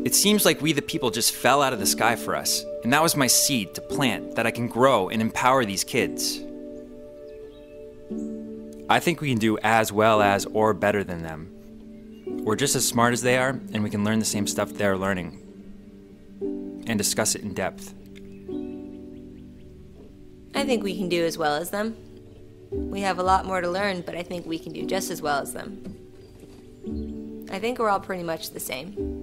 It seems like we the people just fell out of the sky for us, and that was my seed to plant that I can grow and empower these kids. I think we can do as well as or better than them. We're just as smart as they are, and we can learn the same stuff they're learning and discuss it in depth. I think we can do as well as them. We have a lot more to learn, but I think we can do just as well as them. I think we're all pretty much the same.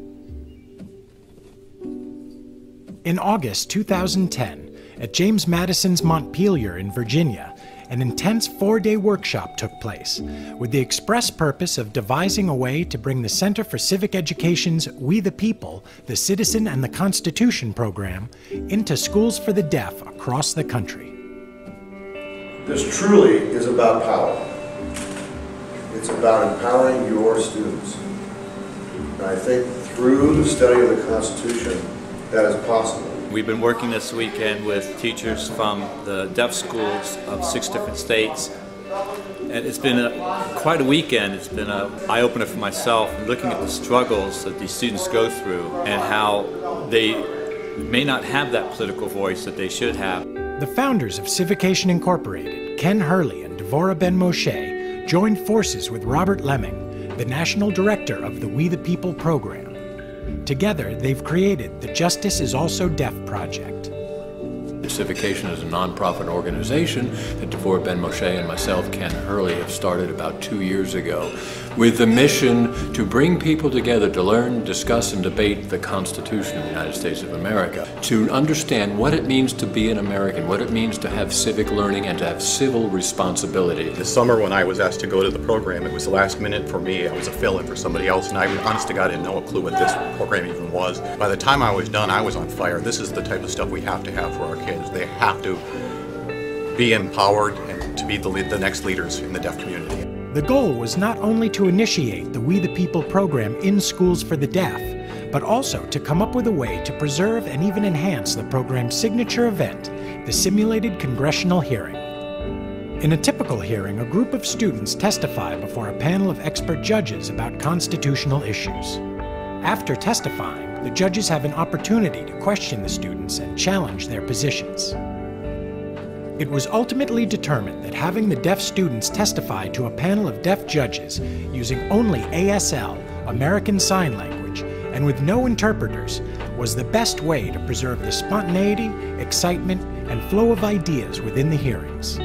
In August 2010, at James Madison's Montpelier in Virginia, an intense 4-day workshop took place with the express purpose of devising a way to bring the Center for Civic Education's We the People, the Citizen and the Constitution program into schools for the deaf across the country. This truly is about power. It's about empowering your students. And I think through the study of the Constitution, that is possible. We've been working this weekend with teachers from the deaf schools of 6 different states. And it's been quite a weekend. It's been an eye-opener for myself, looking at the struggles that these students go through and how they may not have that political voice that they should have. The founders of Civication Incorporated, Ken Hurley and Devorah Ben-Moshe, joined forces with Robert Lemming, the national director of the We the People program. Together, they've created the Justice is Also Deaf project. Civication is a nonprofit organization that Devorah Ben-Moshe and myself, Ken Hurley, have started about 2 years ago with the mission to bring people together to learn, discuss, and debate the Constitution of the United States of America, to understand what it means to be an American, what it means to have civic learning and to have civil responsibility. This summer when I was asked to go to the program, it was the last minute for me. I was a fill-in for somebody else, and I honest to God didn't know a clue what this program even was. By the time I was done, I was on fire. This is the type of stuff we have to have for our kids. They have to be empowered and to be the next leaders in the deaf community. The goal was not only to initiate the We the People program in schools for the deaf, but also to come up with a way to preserve and even enhance the program's signature event, the simulated congressional hearing. In a typical hearing, a group of students testify before a panel of expert judges about constitutional issues. After testifying, the judges have an opportunity to question the students and challenge their positions. It was ultimately determined that having the deaf students testify to a panel of deaf judges using only ASL, American Sign Language, and with no interpreters was the best way to preserve the spontaneity, excitement, and flow of ideas within the hearings.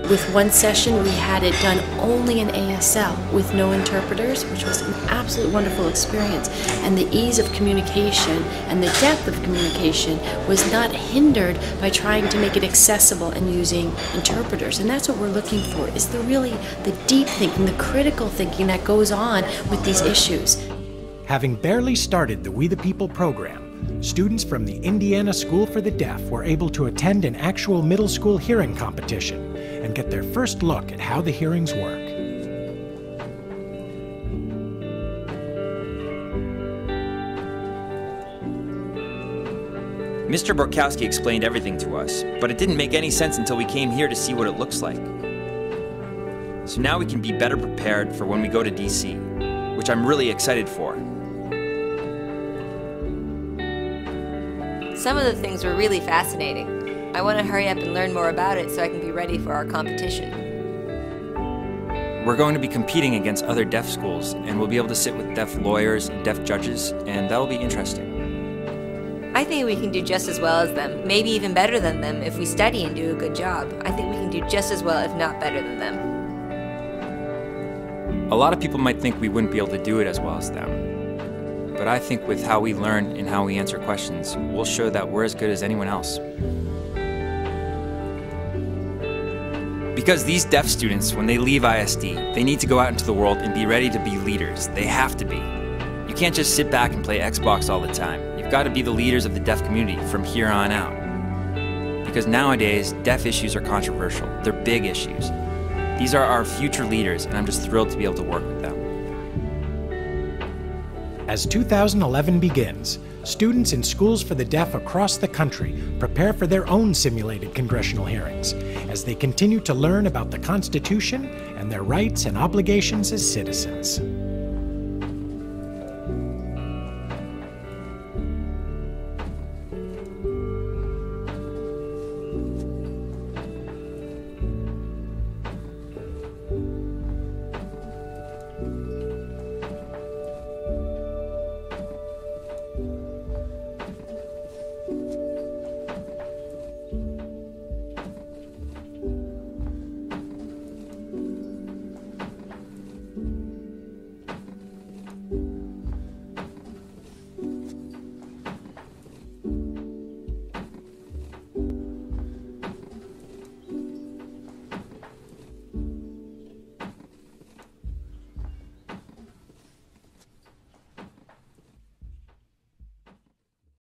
With one session, we had it done only in ASL with no interpreters, which was an absolutely wonderful experience. And the ease of communication and the depth of communication was not hindered by trying to make it accessible and using interpreters. And that's what we're looking for, is the deep thinking, the critical thinking that goes on with these issues. Having barely started the We the People program, students from the Indiana School for the Deaf were able to attend an actual middle school hearing competition and get their first look at how the hearings work. Mr. Borkowski explained everything to us, but it didn't make any sense until we came here to see what it looks like. So now we can be better prepared for when we go to DC, which I'm really excited for. Some of the things were really fascinating. I want to hurry up and learn more about it so I can be ready for our competition. We're going to be competing against other deaf schools, and we'll be able to sit with deaf lawyers and deaf judges, and that'll be interesting. I think we can do just as well as them, maybe even better than them if we study and do a good job. I think we can do just as well, if not better than them. A lot of people might think we wouldn't be able to do it as well as them. But I think with how we learn and how we answer questions, we'll show that we're as good as anyone else. Because these deaf students, when they leave ISD, they need to go out into the world and be ready to be leaders. They have to be. You can't just sit back and play Xbox all the time. You've got to be the leaders of the deaf community from here on out. Because nowadays, deaf issues are controversial. They're big issues. These are our future leaders, and I'm just thrilled to be able to work with them. As 2011 begins, students in schools for the deaf across the country prepare for their own simulated congressional hearings as they continue to learn about the Constitution and their rights and obligations as citizens.